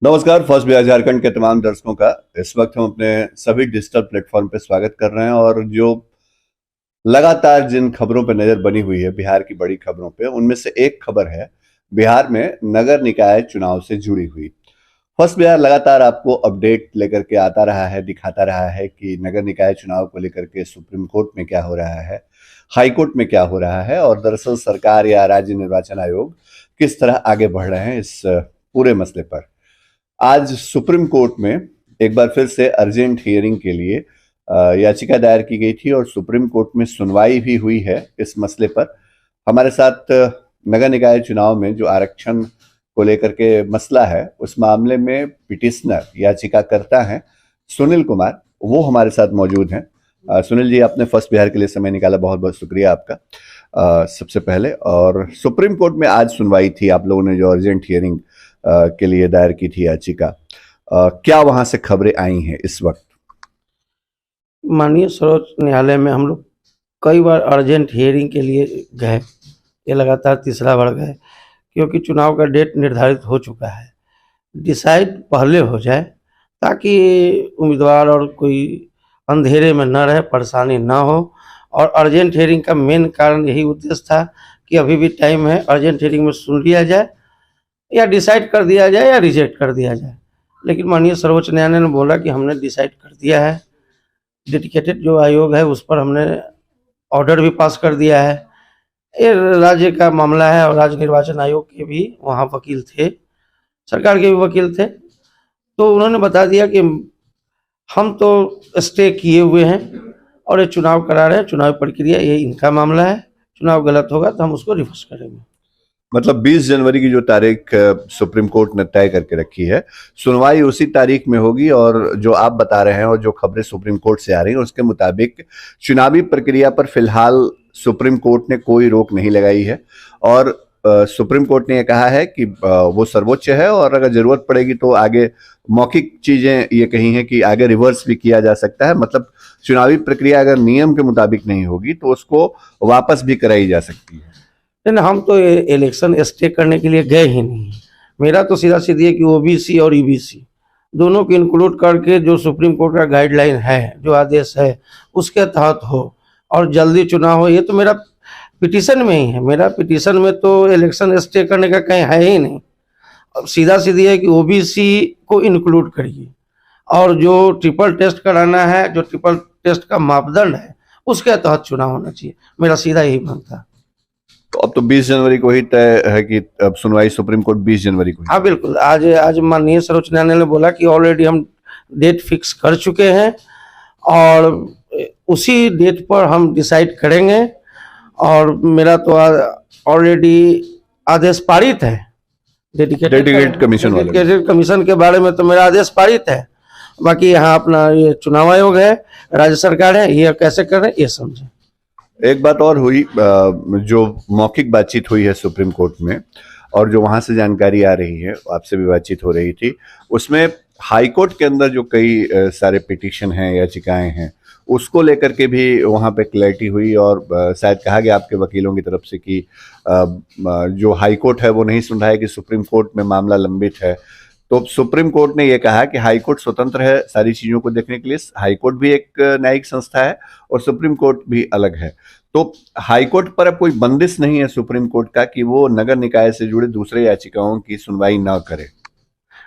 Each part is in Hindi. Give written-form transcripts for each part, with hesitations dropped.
नमस्कार। फर्स्ट बिहार झारखंड के तमाम दर्शकों का इस वक्त हम अपने सभी डिजिटल प्लेटफॉर्म पे स्वागत कर रहे हैं और जो लगातार जिन खबरों पे नजर बनी हुई है बिहार की बड़ी खबरों पे, उनमें से एक खबर है बिहार में नगर निकाय चुनाव से जुड़ी हुई। फर्स्ट बिहार लगातार आपको अपडेट लेकर के आता रहा है, दिखाता रहा है कि नगर निकाय चुनाव को लेकर के सुप्रीम कोर्ट में क्या हो रहा है, हाई कोर्ट में क्या हो रहा है और दरअसल सरकार या राज्य निर्वाचन आयोग किस तरह आगे बढ़ रहे हैं इस पूरे मसले पर। आज सुप्रीम कोर्ट में एक बार फिर से अर्जेंट हियरिंग के लिए याचिका दायर की गई थी और सुप्रीम कोर्ट में सुनवाई भी हुई है इस मसले पर। हमारे साथ नगर निकाय चुनाव में जो आरक्षण को लेकर के मसला है उस मामले में पिटिशनर याचिकाकर्ता हैं सुनील कुमार, वो हमारे साथ मौजूद हैं। सुनील जी, आपने फर्स्ट बिहार के लिए समय निकाला, बहुत बहुत शुक्रिया आपका सबसे पहले। और सुप्रीम कोर्ट में आज सुनवाई थी, आप लोगों ने जो अर्जेंट हियरिंग के लिए दायर की थी याचिका, क्या वहां से खबरें आई हैं इस वक्त? माननीय सर्वोच्च न्यायालय में हम लोग कई बार अर्जेंट हियरिंग के लिए गए, ये लगातार तीसरा बार गए, क्योंकि चुनाव का डेट निर्धारित हो चुका है। डिसाइड पहले हो जाए ताकि उम्मीदवार और कोई अंधेरे में न रहे, परेशानी ना हो। और अर्जेंट हियरिंग का मेन कारण यही उद्देश्य था कि अभी भी टाइम है, अर्जेंट हियरिंग में सुन लिया जाए या डिसाइड कर दिया जाए या रिजेक्ट कर दिया जाए। लेकिन माननीय सर्वोच्च न्यायालय ने बोला कि हमने डिसाइड कर दिया है, डेडिकेटेड जो आयोग है उस पर हमने ऑर्डर भी पास कर दिया है। ये राज्य का मामला है और राज्य निर्वाचन आयोग के भी वहाँ वकील थे, सरकार के भी वकील थे, तो उन्होंने बता दिया कि हम तो स्टे किए हुए हैं और ये चुनाव करा रहे हैं, चुनाव प्रक्रिया ये इनका मामला है, चुनाव गलत होगा तो हम उसको रिवर्स करेंगे। मतलब 20 जनवरी की जो तारीख सुप्रीम कोर्ट ने तय करके रखी है, सुनवाई उसी तारीख में होगी और जो आप बता रहे हैं और जो खबरें सुप्रीम कोर्ट से आ रही हैं उसके मुताबिक चुनावी प्रक्रिया पर फिलहाल सुप्रीम कोर्ट ने कोई रोक नहीं लगाई है और सुप्रीम कोर्ट ने यह कहा है कि वो सर्वोच्च है और अगर जरूरत पड़ेगी तो आगे मौखिक चीजें ये कही हैं कि आगे रिवर्स भी किया जा सकता है। मतलब चुनावी प्रक्रिया अगर नियम के मुताबिक नहीं होगी तो उसको वापस भी कराई जा सकती है। लेकिन हम तो इलेक्शन स्टे करने के लिए गए ही नहीं। मेरा तो सीधा सीधी है कि ओबीसी और ईबीसी दोनों को इंक्लूड करके जो सुप्रीम कोर्ट का गाइडलाइन है, जो आदेश है, उसके तहत हो और जल्दी चुनाव हो। ये तो मेरा पिटीशन में ही है, मेरा पिटीशन में तो इलेक्शन स्टे करने का कहीं है ही नहीं। अब सीधा सीधी है कि ओबीसी को इंक्लूड करिए और जो ट्रिपल टेस्ट कराना है, जो ट्रिपल टेस्ट का मापदंड है, उसके तहत चुनाव होना चाहिए। मेरा सीधा यही मानता है। तो अब तो 20 जनवरी को ही तय है कि अब सुनवाई सुप्रीम कोर्ट 20 जनवरी को। हाँ बिल्कुल, आज माननीय सर्वोच्च न्यायालय ने बोला कि ऑलरेडी हम डेट फिक्स कर चुके हैं और उसी डेट पर हम डिसाइड करेंगे। और मेरा तो ऑलरेडी आदेश पारित है डेडिकेटेड कमीशन के बारे में, तो मेरा आदेश पारित है। बाकी यहाँ अपना ये चुनाव आयोग है, राज्य सरकार है, ये कैसे कर रहे हैं ये समझे। एक बात और हुई, जो मौखिक बातचीत हुई है सुप्रीम कोर्ट में और जो वहां से जानकारी आ रही है, आपसे भी बातचीत हो रही थी, उसमें हाई कोर्ट के अंदर जो कई सारे पिटीशन हैं, याचिकाएं हैं, उसको लेकर के भी वहां पे क्लैरिटी हुई और शायद कहा गया आपके वकीलों की तरफ से कि जो हाई कोर्ट है वो नहीं सुन रहा है कि सुप्रीम कोर्ट में मामला लंबित है। तो सुप्रीम कोर्ट ने यह कहा कि हाई कोर्ट स्वतंत्र है सारी चीजों को देखने के लिए। हाई कोर्ट भी एक न्यायिक संस्था है और सुप्रीम कोर्ट भी अलग है। तो हाई कोर्ट पर अब कोई बंदिश नहीं है सुप्रीम कोर्ट का कि वो नगर निकाय से जुड़े दूसरे याचिकाओं की सुनवाई ना करे।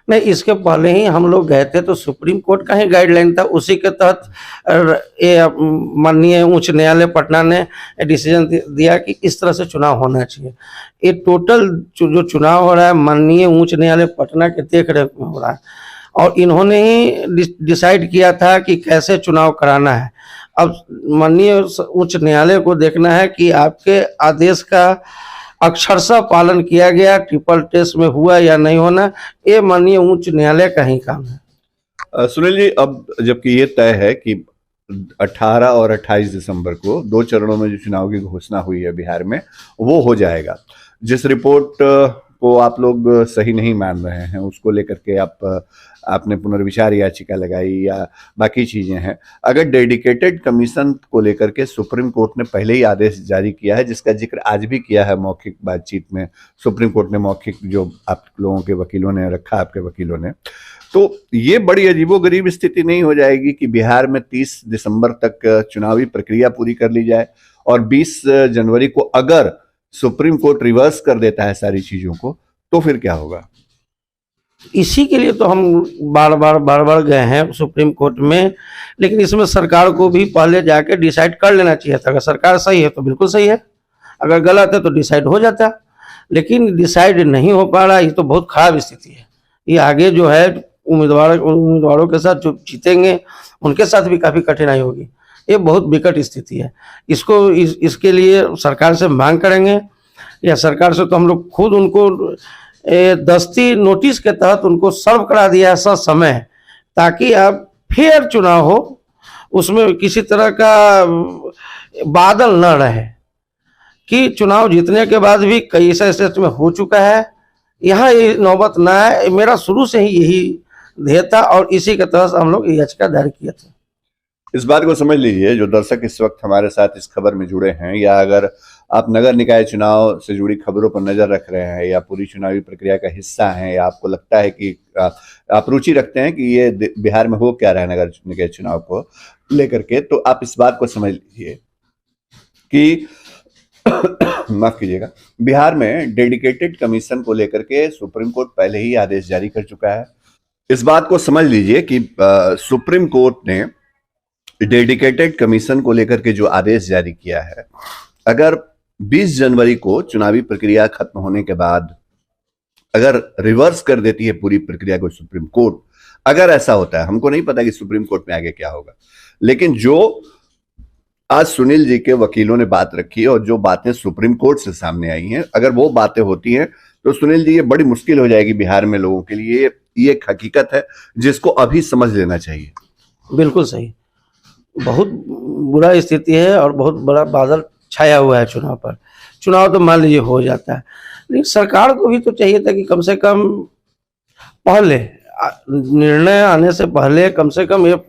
नहीं, इसके पहले ही हम लोग गए थे तो सुप्रीम कोर्ट का ही गाइडलाइन था, उसी के तहत ये माननीय उच्च न्यायालय पटना ने डिसीजन दिया कि इस तरह से चुनाव होना चाहिए। ये टोटल जो चुनाव हो रहा है माननीय उच्च न्यायालय पटना के देख रेख में हो रहा है और इन्होंने ही डिसाइड किया था कि कैसे चुनाव कराना है। अब माननीय उच्च न्यायालय को देखना है कि आपके आदेश का अक्षरशः पालन किया गया, ट्रिपल टेस्ट में हुआ या नहीं होना, ये माननीय उच्च न्यायालय का ही काम है। सुनील जी, अब जबकि ये तय है कि 18 और 28 दिसंबर को 2 चरणों में जो चुनाव की घोषणा हुई है बिहार में, वो हो जाएगा। जिस रिपोर्ट को आप लोग सही नहीं मान रहे हैं, उसको लेकर के आपने पुनर्विचार याचिका लगाई या बाकी चीजें हैं। अगर डेडिकेटेड कमीशन को लेकर के सुप्रीम कोर्ट ने पहले ही आदेश जारी किया है, जिसका जिक्र आज भी किया है मौखिक बातचीत में, सुप्रीम कोर्ट ने मौखिक जो आप लोगों के वकीलों ने रखा, आपके वकीलों ने, तो ये बड़ी अजीबोगरीब स्थिति नहीं हो जाएगी कि बिहार में 30 दिसंबर तक चुनावी प्रक्रिया पूरी कर ली जाए और 20 जनवरी को अगर सुप्रीम कोर्ट रिवर्स कर देता है सारी चीजों को, तो फिर क्या होगा? इसी के लिए तो हम बार बार गए हैं सुप्रीम कोर्ट में, लेकिन इसमें सरकार को भी पहले जाके डिसाइड कर लेना चाहिए था। अगर सरकार सही है तो बिल्कुल सही है, अगर गलत है तो डिसाइड हो जाता, लेकिन डिसाइड नहीं हो पा रहा। ये तो बहुत खराब स्थिति है। ये आगे जो है उम्मीदवारों के साथ जो जीतेंगे उनके साथ भी काफ़ी कठिनाई होगी। ये बहुत विकट स्थिति है। इसके लिए सरकार से मांग करेंगे, या सरकार से तो हम लोग खुद उनको दस्ती नोटिस के तहत उनको सर्व करा दिया है सब समय, ताकि अब फेयर चुनाव हो, उसमें किसी तरह का बादल न रहे कि चुनाव जीतने के बाद भी कई ऐसे स्टेट में हो चुका है, यहाँ ये नौबत ना है। मेरा शुरू से ही यही ध्येय था और इसी के तहत हम लोग याचिका दायर किए थे। इस बात को समझ लीजिए, जो दर्शक इस वक्त हमारे साथ इस खबर में जुड़े हैं, या अगर आप नगर निकाय चुनाव से जुड़ी खबरों पर नजर रख रहे हैं या पूरी चुनावी प्रक्रिया का हिस्सा हैं, या आपको लगता है कि आप रुचि रखते हैं कि ये बिहार में हो क्या रहा है नगर निकाय चुनाव को लेकर के, तो आप इस बात को समझ लीजिए कि माफ कीजिएगा, बिहार में डेडिकेटेड कमीशन को लेकर के सुप्रीम कोर्ट पहले ही आदेश जारी कर चुका है। इस बात को समझ लीजिए कि सुप्रीम कोर्ट ने डेडिकेटेड कमीशन को लेकर के जो आदेश जारी किया है, अगर 20 जनवरी को चुनावी प्रक्रिया खत्म होने के बाद अगर रिवर्स कर देती है पूरी प्रक्रिया को सुप्रीम कोर्ट, अगर ऐसा होता है, हमको नहीं पता कि सुप्रीम कोर्ट में आगे क्या होगा, लेकिन जो आज सुनील जी के वकीलों ने बात रखी और जो बातें सुप्रीम कोर्ट से सामने आई हैं, अगर वो बातें होती हैं तो सुनील जी ये बड़ी मुश्किल हो जाएगी बिहार में लोगों के लिए। ये एक हकीकत है जिसको अभी समझ लेना चाहिए। बिल्कुल सही, बहुत बुरा स्थिति है और बहुत बड़ा बादल छाया हुआ है चुनाव पर। चुनाव तो मान लीजिए हो जाता है, लेकिन सरकार को भी तो चाहिए था कि कम से कम पहले निर्णय आने से पहले कम से कम ये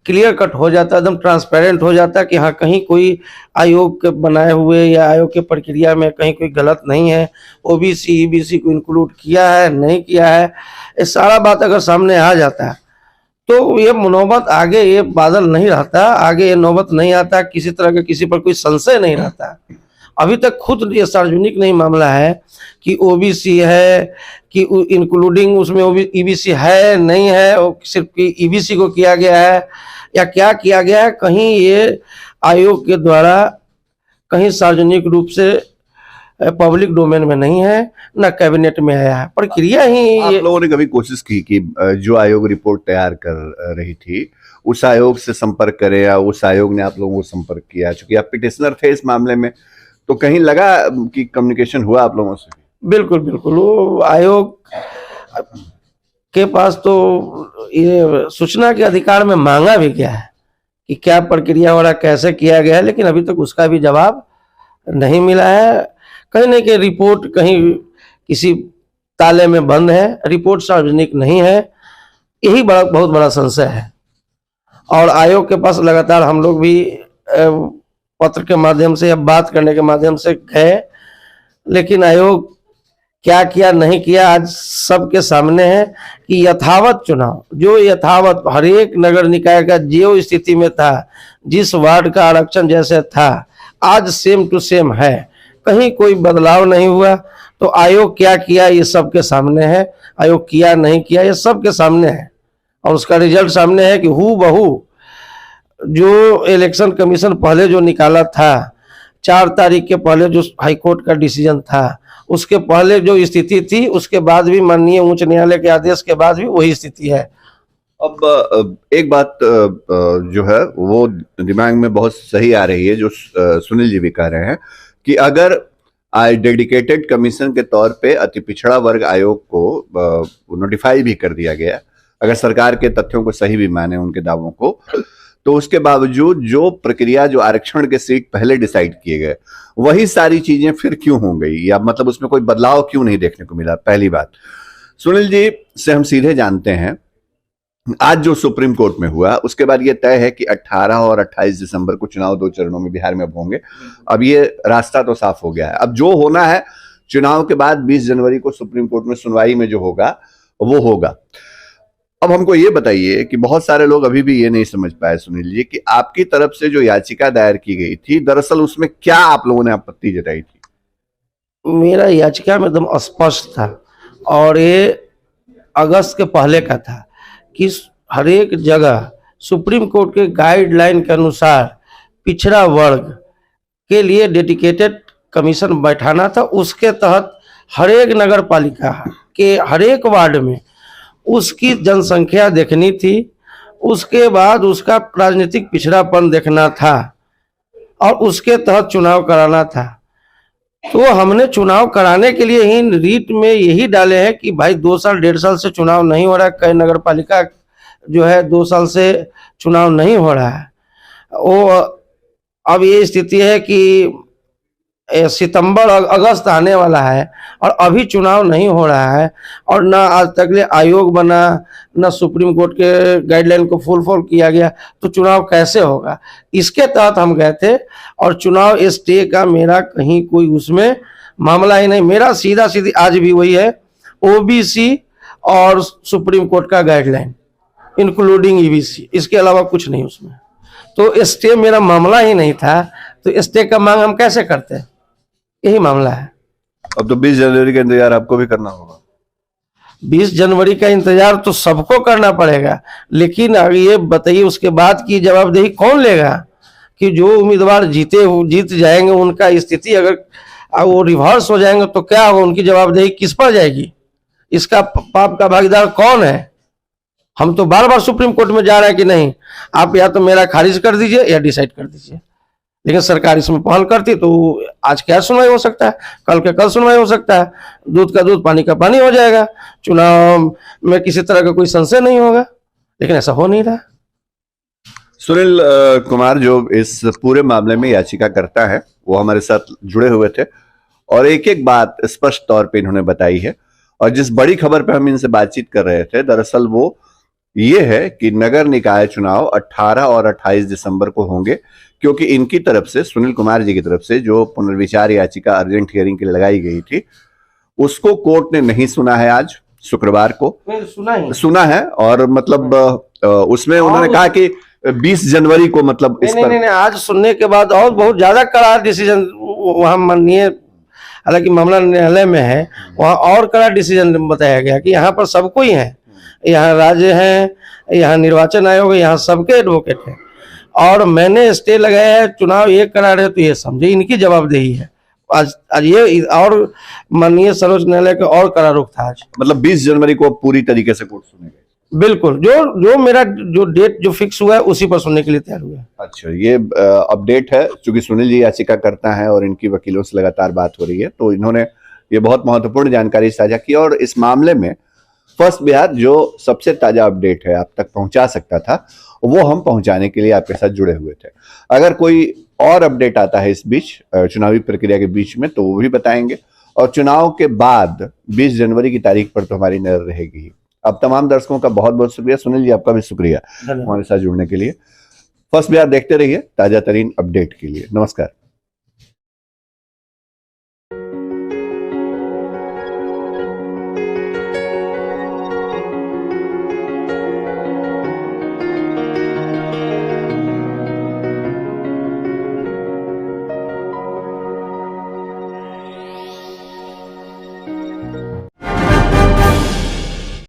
क्लियर कट हो जाता, एकदम ट्रांसपेरेंट हो जाता कि हाँ कहीं कोई आयोग के बनाए हुए या आयोग के प्रक्रिया में कहीं कोई गलत नहीं है, ओबीसी ईबीसी को इंक्लूड किया है नहीं किया है, ये सारा बात अगर सामने आ जाता है तो ये नौबत आगे ये बादल नहीं रहता, आगे ये नौबत नहीं आता, किसी तरह का किसी पर कोई संशय नहीं रहता। अभी तक खुद ये सार्वजनिक नहीं मामला है कि ओबीसी है कि इंक्लूडिंग उसमें ईबीसी है नहीं है, वो सिर्फ ईबीसी को किया गया है या क्या किया गया है, कहीं ये आयोग के द्वारा कहीं सार्वजनिक रूप से पब्लिक डोमेन में नहीं है, न कैबिनेट में आया है। प्रक्रिया ही आप लोगों ने कभी कोशिश की कि जो आयोग रिपोर्ट तैयार कर रही थी उस आयोग से संपर्क करे, या उस आयोग ने आप लोगों को संपर्क किया? चूंकि आप पिटिशनर थे इस मामले में, तो कहीं लगा कि कम्युनिकेशन हुआ आप लोगों से? बिल्कुल बिल्कुल, वो आयोग के पास तो ये सूचना के अधिकार में मांगा भी गया है कि क्या प्रक्रिया हो रहा, कैसे किया गया है, लेकिन अभी तक उसका भी जवाब नहीं मिला है। कहीं नहीं कि रिपोर्ट कहीं किसी ताले में बंद है, रिपोर्ट सार्वजनिक नहीं है, यही बहुत बड़ा संशय है। और आयोग के पास लगातार हम लोग भी पत्र के माध्यम से या बात करने के माध्यम से गए, लेकिन आयोग क्या किया नहीं किया आज सबके सामने है कि यथावत चुनाव, जो यथावत हर एक नगर निकाय का जो स्थिति में था, जिस वार्ड का आरक्षण जैसे था, आज सेम टू सेम है, कहीं कोई बदलाव नहीं हुआ। तो आयोग क्या किया ये सबके सामने है, आयोग किया नहीं किया ये सबके सामने है, और उसका रिजल्ट सामने है कि हूबहू जो इलेक्शन कमीशन पहले जो निकाला था 4 तारीख के पहले जो हाईकोर्ट का डिसीजन था, उसके पहले जो स्थिति थी, उसके बाद भी माननीय उच्च न्यायालय के आदेश के बाद भी वही स्थिति है। अब एक बात जो है वो दिमाग में बहुत सही आ रही है, जो सुनील जी भी कह रहे हैं कि अगर डेडिकेटेड कमीशन के तौर पे अति पिछड़ा वर्ग आयोग को नोटिफाई भी कर दिया गया, अगर सरकार के तथ्यों को सही भी माने उनके दावों को, तो उसके बावजूद जो प्रक्रिया, जो आरक्षण के सीट पहले डिसाइड किए गए, वही सारी चीजें फिर क्यों हो गई, या मतलब उसमें कोई बदलाव क्यों नहीं देखने को मिला? पहली बात। सुनील जी से हम सीधे जानते हैं, आज जो सुप्रीम कोर्ट में हुआ उसके बाद ये तय है कि 18 और 28 दिसंबर को चुनाव 2 चरणों में बिहार में अब होंगे। अब ये रास्ता तो साफ हो गया है। अब जो होना है चुनाव के बाद 20 जनवरी को सुप्रीम कोर्ट में सुनवाई में जो होगा वो होगा। अब हमको ये बताइए कि बहुत सारे लोग अभी भी ये नहीं समझ पाए सुनील जी कि आपकी तरफ से जो याचिका दायर की गई थी, दरअसल उसमें क्या आप लोगों ने आपत्ति जताई थी? मेरा याचिका में एकदम स्पष्ट था और ये अगस्त के पहले का था कि हर एक जगह सुप्रीम कोर्ट के गाइडलाइन के अनुसार पिछड़ा वर्ग के लिए डेडिकेटेड कमीशन बैठाना था। उसके तहत हर एक नगर पालिका के हर एक वार्ड में उसकी जनसंख्या देखनी थी, उसके बाद उसका राजनीतिक पिछड़ापन देखना था और उसके तहत चुनाव कराना था। तो हमने चुनाव कराने के लिए ही रीट में यही डाले हैं कि भाई 2 साल 1.5 साल से चुनाव नहीं हो रहा है। कई नगर पालिका जो है 2 साल से चुनाव नहीं हो रहा है। वो अब ये स्थिति है कि सितंबर अगस्त आने वाला है और अभी चुनाव नहीं हो रहा है और ना आज तक ले आयोग बना, ना सुप्रीम कोर्ट के गाइडलाइन को फुलफिल किया गया, तो चुनाव कैसे होगा? इसके तहत हम गए थे और चुनाव स्टे का मेरा कहीं कोई उसमें मामला ही नहीं। मेरा सीधा सीधी आज भी वही है, ओबीसी और सुप्रीम कोर्ट का गाइडलाइन इंक्लूडिंग ईबीसी, इसके अलावा कुछ नहीं उसमें। तो स्टे मेरा मामला ही नहीं था, तो स्टे का मांग हम कैसे करते हैं? यही मामला है। अब तो 20 जनवरी का इंतजार आपको भी करना होगा। 20 जनवरी का इंतजार तो सबको करना पड़ेगा, लेकिन अगर ये बताइए उसके बाद की जवाबदेही कौन लेगा? कि जो उम्मीदवार जीत जाएंगे उनका स्थिति अगर वो रिवर्स हो जाएंगे तो क्या होगा? उनकी जवाबदेही किस पर जाएगी? इसका पाप का भागीदार कौन है? हम तो बार बार सुप्रीम कोर्ट में जा रहे हैं कि नहीं, आप या तो मेरा खारिज कर दीजिए या डिसाइड कर दीजिए, लेकिन सरकार इसमें पहल करती तो आज क्या सुनवाई हो सकता है, कल के कल सुनवाई हो सकता है, दूध का दूध पानी का पानी हो जाएगा, चुनाव में किसी तरह का कोई संशय नहीं होगा, लेकिन ऐसा हो नहीं रहा। सुनील कुमार जो इस पूरे मामले में याचिका करता है वो हमारे साथ जुड़े हुए थे और एक एक बात स्पष्ट तौर पे इन्होंने बताई है। और जिस बड़ी खबर पे हम इनसे बातचीत कर रहे थे, दरअसल वो ये है कि नगर निकाय चुनाव 18 और 28 दिसंबर को होंगे, क्योंकि इनकी तरफ से, सुनील कुमार जी की तरफ से जो पुनर्विचार याचिका अर्जेंट हियरिंग के लिए लगाई गई थी उसको कोर्ट ने नहीं सुना है। आज शुक्रवार को सुना है और मतलब उसमें उन्होंने कहा कि 20 जनवरी को मतलब इस पर नहीं, आज सुनने के बाद और बहुत ज्यादा कड़ा डिसीजन वहां माननीय, हालांकि मामला न्यायालय में है, वहां और कड़ा डिसीजन बताया गया कि यहाँ पर सबको ही है, यहाँ राज्य है, यहाँ निर्वाचन आयोग है, यहाँ सबके एडवोकेट है और मैंने स्टे लगाया है, चुनाव ये करा रहे, तो ये समझे इनकी जवाबदेही है। आज ये और माननीय सर्वोच्च न्यायालय का और कड़ा रुख था आज। मतलब 20 जनवरी को पूरी तरीके से कोर्ट सुनेगा। बिल्कुल, जो मेरा जो डेट जो फिक्स हुआ है उसी पर सुनने के लिए तैयार हुआ है। अच्छा, ये अपडेट है, क्योंकि सुनील जी याचिका करता है और इनकी वकीलों से लगातार बात हो रही है, तो इन्होंने ये बहुत महत्वपूर्ण जानकारी साझा की और इस मामले में फर्स्ट बिहार जो सबसे ताजा अपडेट है आप तक पहुंचा सकता था, वो हम पहुंचाने के लिए आपके साथ जुड़े हुए थे। अगर कोई और अपडेट आता है इस बीच चुनावी प्रक्रिया के बीच में तो वो भी बताएंगे, और चुनाव के बाद 20 जनवरी की तारीख पर तो हमारी नजर रहेगी। अब तमाम दर्शकों का बहुत बहुत शुक्रिया। सुनील जी आपका भी शुक्रिया हमारे साथ जुड़ने के लिए। फर्स्ट बिहार देखते रहिए ताजा तरीन अपडेट के लिए। नमस्कार।